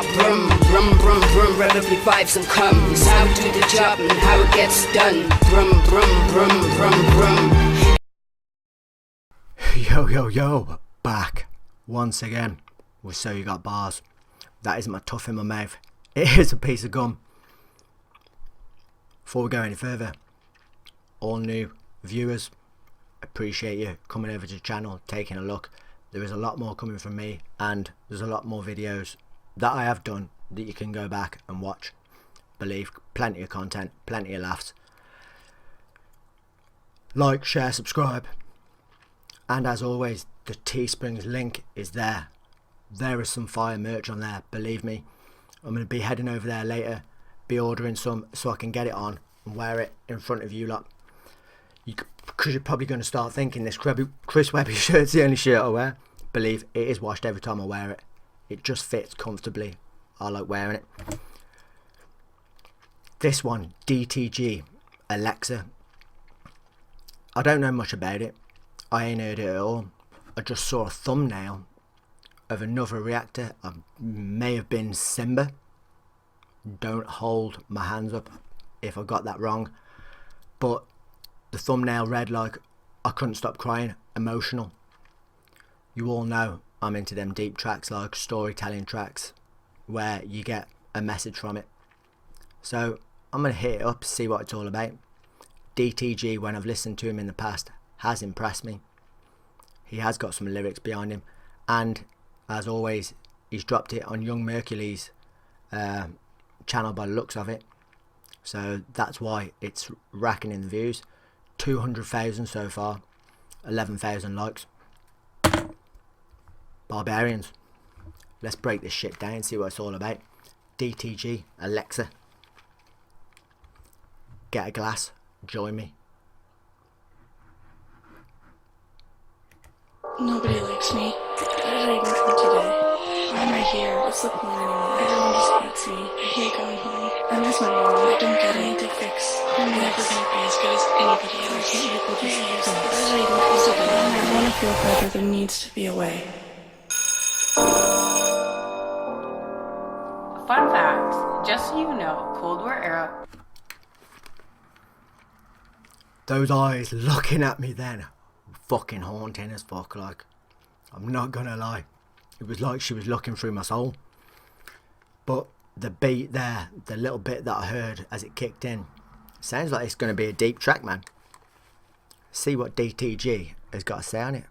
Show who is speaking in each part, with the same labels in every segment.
Speaker 1: car. Brum, brum, brum, brum, relatively vibes and comes. How we do the job and how it gets done. Brum, brum, brum, brum, brum.
Speaker 2: Yo, yo, yo, back once again with So You Got Bars. That isn't my tuff in my mouth, it is a piece of gum. Before we go any further, all new viewers, appreciate you coming over to the channel, taking a look. There is a lot more coming from me, and there's a lot more videos that I have done that you can go back and watch. Believe, plenty of content, plenty of laughs. Like, share, subscribe. And as always, the Teesprings link is there. There is some fire merch on there, believe me. I'm going to be heading over there later, be ordering some so I can get it on and wear it in front of you lot. Because you're probably going to start thinking this Chris Webby shirt's the only shirt I wear. Believe, it is washed every time I wear it. It just fits comfortably. I like wearing it. This one, DTG, Alexa. I don't know much about it. I ain't heard it at all. I just saw a thumbnail of another reactor. I may have been Simba. Don't hold my hands up if I got that wrong. But the thumbnail read like, I couldn't stop crying, emotional. You all know I'm into them deep tracks, like storytelling tracks, where you get a message from it. So I'm going to hit it up, see what it's all about. DTG, when I've listened to him in the past, has impressed me. He has got some lyrics behind him, and as always, he's dropped it on Young Mercury's channel by the looks of it. So that's why it's racking in the views. 200,000 so far, 11,000 likes. Barbarians, let's break this shit down, see what it's all about. DTG, Alexa, get a glass, join me.
Speaker 3: Nobody likes me. What did I even do today? Why am I here? What's the point anymore? Everyone just hates me. I hate going home. I miss my mom. I don't get it. I need to fix. I'm never gonna be as good as anybody else. People just use me. What did I even do today? I want to feel better. There needs to be a way.
Speaker 4: Fun facts, just so you know, Cold War era.
Speaker 2: Those eyes looking at me then, fucking haunting as fuck. Like, I'm not gonna lie, it was like she was looking through my soul. But the beat there, the little bit that I heard as it kicked in, sounds like it's gonna be a deep track, man. See what DTG has got to say on it.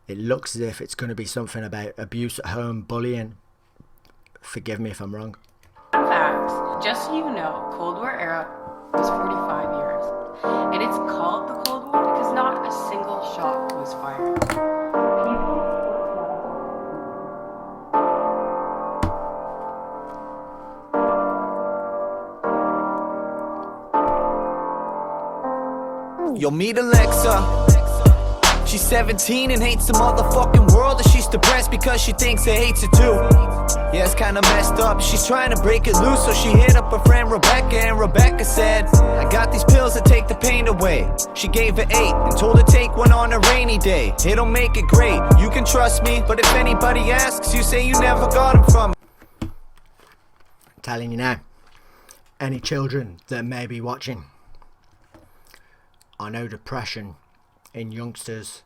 Speaker 2: It looks as if it's gonna be something about abuse at home, bullying. Forgive me if I'm wrong.
Speaker 4: Fun facts, just so you know, Cold War era was 45 years. And it's called the Cold War because not a single shot was fired.
Speaker 5: You'll meet Alexa. She's 17 and hates the motherfucking world, and she's depressed because she thinks it hates it too. Yeah, it's kinda messed up. She's trying to break it loose, so she hit up her friend Rebecca, and Rebecca said, I got these pills that take the pain away. She gave her 8 and told her take one on a rainy day. It'll make it great, you can trust me, but if anybody asks, you say you never got them from me.
Speaker 2: I'm telling you now, any children that may be watching, I know depression in youngsters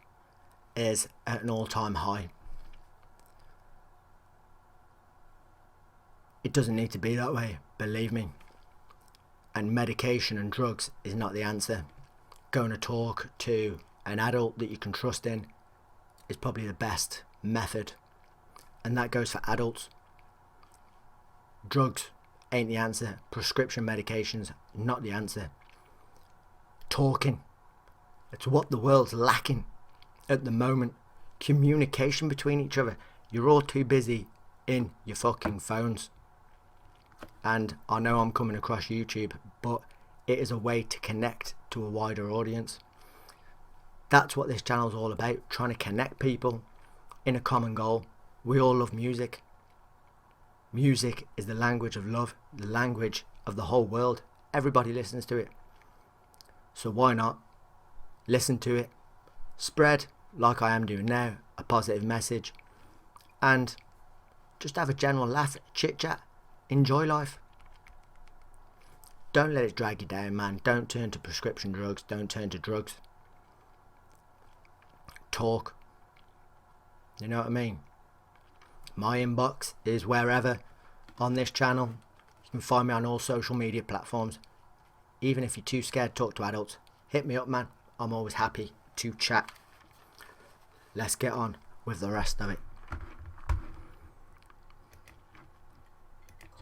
Speaker 2: is at an all-time high. It doesn't need to be that way, believe me. And medication and drugs is not the answer. Going to talk to an adult that you can trust in is probably the best method. And that goes for adults. Drugs ain't the answer. Prescription medications, not the answer. Talking. It's what the world's lacking at the moment. Communication between each other. You're all too busy in your fucking phones. And I know I'm coming across YouTube, but it is a way to connect to a wider audience. That's what this channel is all about, trying to connect people in a common goal. We all love music. Music is the language of love, the language of the whole world. Everybody listens to it. So why not listen to it, spread, like I am doing now, a positive message, and Just have a general laugh, chit chat, enjoy life. Don't let it drag you down, man. Don't turn to prescription drugs. Don't turn to drugs. Talk. You know what I mean? My inbox is wherever on this channel. You can find me on all social media platforms. Even if you're too scared to talk to adults, hit me up, man. I'm always happy to chat. Let's get on with the rest of it.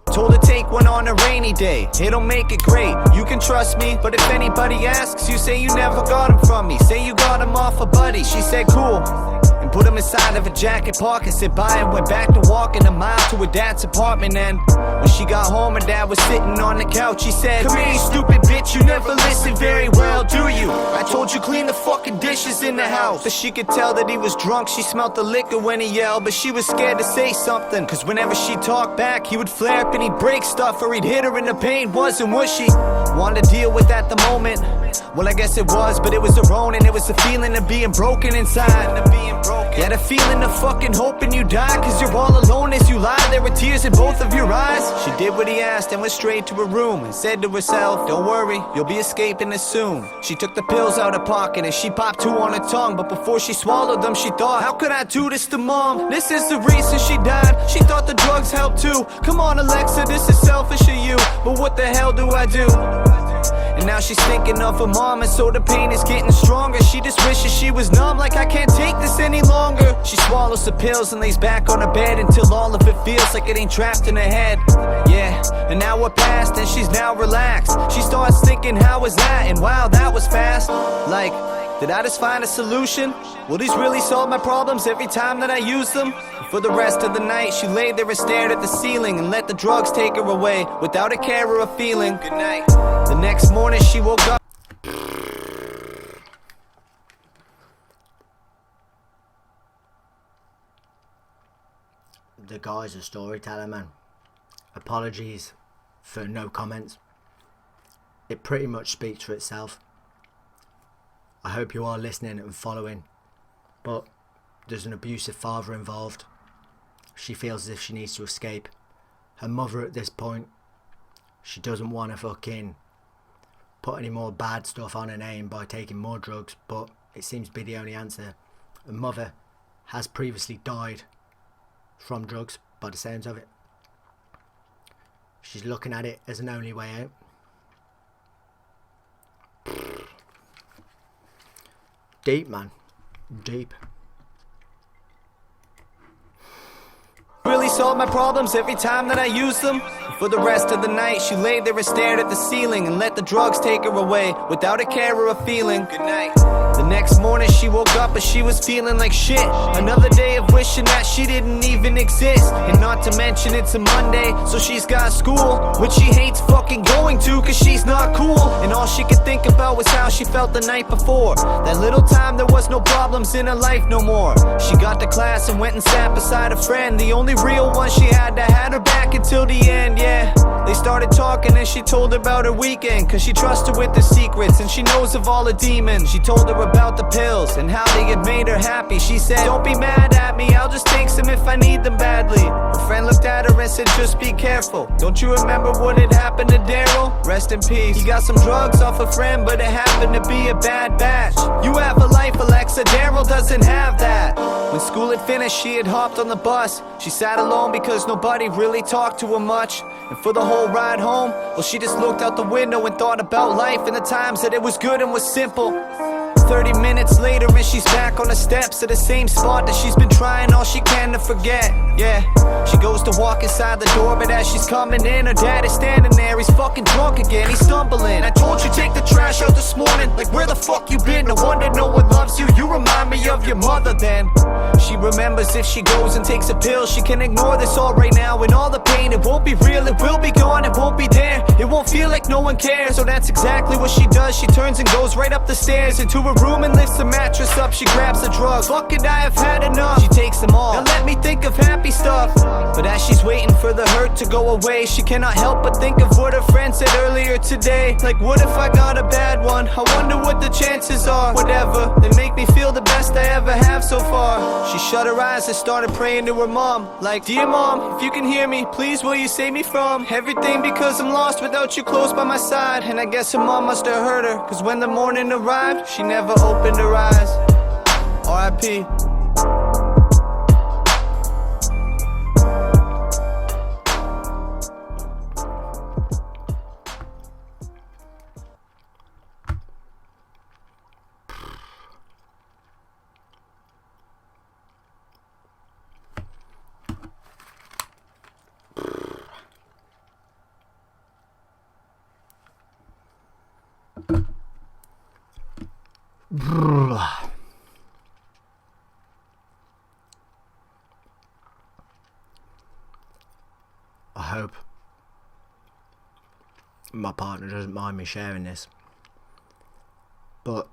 Speaker 5: Told her take one on a rainy day, it'll make it great. You can trust me, but if anybody asks, you say you never got him from me. Say you got him off a buddy. She said cool, and put him inside of a jacket pocket. Said bye and went back to walking a mile to her dad's apartment. And when she got home, her dad was sitting on the couch. He said, come here, you stupid bitch, you never listen very well, do you? I told you clean the fucking dishes in the house. But she could tell that he was drunk, she smelled the liquor when he yelled. But she was scared to say something, cause whenever she talked back, he would flare up and he'd break stuff, or he'd hit her and the pain wasn't what she wanted to deal with at the moment. Well, I guess it was, but it was her own, and it was the feeling of being broken inside. Yeah, the feeling of fucking hoping you die, cause you're all alone as you lie. There were tears in both of your eyes. She did what he asked and went straight to her room and said to herself, don't worry, you'll be escaping this soon. She took the pills out of pocket and she popped 2 on her tongue, but before she swallowed them, she thought, how could I do this to mom? This is the reason she died. She thought the drugs helped too. Come on, Alexa, this is selfish of you, but what the hell do I do? And now she's thinking of her mom, and so the pain is getting stronger. She just wishes she was numb, like I can't take this any longer. She swallows the pills and lays back on her bed until all of it feels like it ain't trapped in her head. Yeah, an hour passed and she's now relaxed. She starts thinking, how was that? And wow, that was fast. Like, did I just find a solution? Will these really solve my problems every time that I use them? For the rest of the night, she laid there and stared at the ceiling and let the drugs take her away without a care or a feeling. Good night. The next morning she woke up.
Speaker 2: The guy's a storyteller, man. Apologies for no comments. It pretty much speaks for itself. I hope you are listening and following, but there's an abusive father involved. She feels as if she needs to escape. Her mother at this point, she doesn't want to fucking put any more bad stuff on her name by taking more drugs, but it seems to be the only answer. Her mother has previously died from drugs, by the sounds of it. She's looking at it as an only way out. Deep, man. Deep.
Speaker 5: Really solve my problems every time that I use them. For the rest of the night, she laid there and stared at the ceiling and let the drugs take her away without a care or a feeling. Good night. The next morning she woke up and she was feeling like shit. Another day of wishing that she didn't even exist. And not to mention it's a Monday, so she's got school, which she hates fucking going to cause she's not cool. And all she could think about was how she felt the night before. That little time there was no problems in her life no more. She got to class and went and sat beside a friend, the only real one she had that had her back until the end, yeah. They started talking and she told her about her weekend, cause she trusts her with the secrets and she knows of all the demons. She told her about the pills and how they had made her happy. She said, don't be mad at me, I'll just take some if I need them badly. Her friend looked at her and said, just be careful. Don't you remember what had happened to Daryl? Rest in peace. He got some drugs off a friend, but it happened to be a bad batch. You have a life, Alexa, Daryl doesn't have that. When school had finished, she had hopped on the bus. She sat alone because nobody really talked to her much. And for the whole ride home, well, she just looked out the window and thought about life and the times that it was good and was simple. 30 minutes later and she's back on the steps at the same spot that she's been trying all she can to forget. Yeah, she goes to walk inside the door, but as she's coming in, her dad is standing there. He's fucking drunk again, he's stumbling. I told you take the trash out this morning. Like, where the fuck you been? No wonder no one loves you. You remind me of your mother then. She remembers if she goes and takes a pill, she can ignore this all right now. And all the pain, it won't be real, it will be gone, it won't be there. It won't feel like no one cares. So that's exactly what she does. She turns and goes right up the stairs into her room and lifts the mattress up. She grabs the drugs. Fuck it, I have had enough. She takes them all. Now let me think of happy happy stuff. But as she's waiting for the hurt to go away, she cannot help but think of what her friend said earlier today. Like, what if I got a bad one? I wonder what the chances are. Whatever, they make me feel the best I ever have so far. She shut her eyes and started praying to her mom. Like, dear mom, if you can hear me, please will you save me from everything, because I'm lost without you close by my side. And I guess her mom must have hurt her, cause when the morning arrived, she never opened her eyes. R.I.P.
Speaker 2: I hope my partner doesn't mind me sharing this, but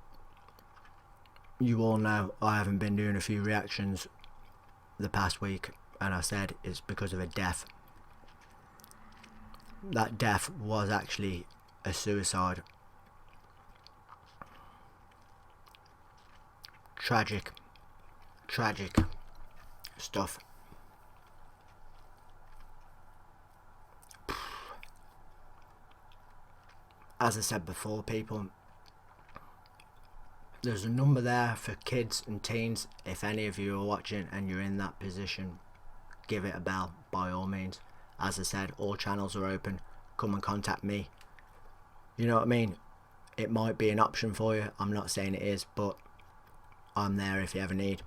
Speaker 2: you all know I haven't been doing a few reactions the past week, and I said it's because of a death. That death was actually a suicide. Tragic stuff. As I said before, people, there's a number there for kids and teens. If any of you are watching and you're in that position, give it a bell by all means. As I said, all channels are open. Come and contact me. You know what I mean? It might be an option for you. I'm not saying it is, but I'm there if you ever need.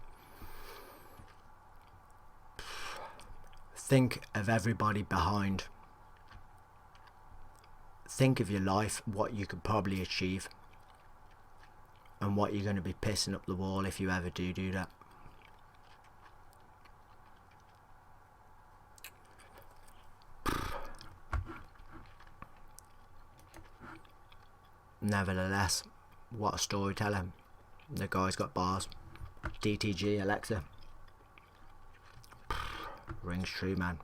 Speaker 2: Think of everybody behind. Think of your life, what you could probably achieve, and what you're going to be pissing up the wall if you ever do that. Nevertheless, what a storyteller. The guy's got bars. DTG, Alexa. Rings true, man.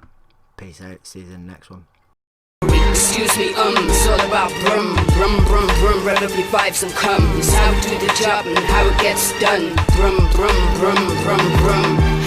Speaker 2: Peace out. See you in the next one.
Speaker 1: Excuse me, it's all about brum, brum, brum, brum, relatively vibes and comes. How to do the job and how it gets done. Brum, brum, brum, brum, brum.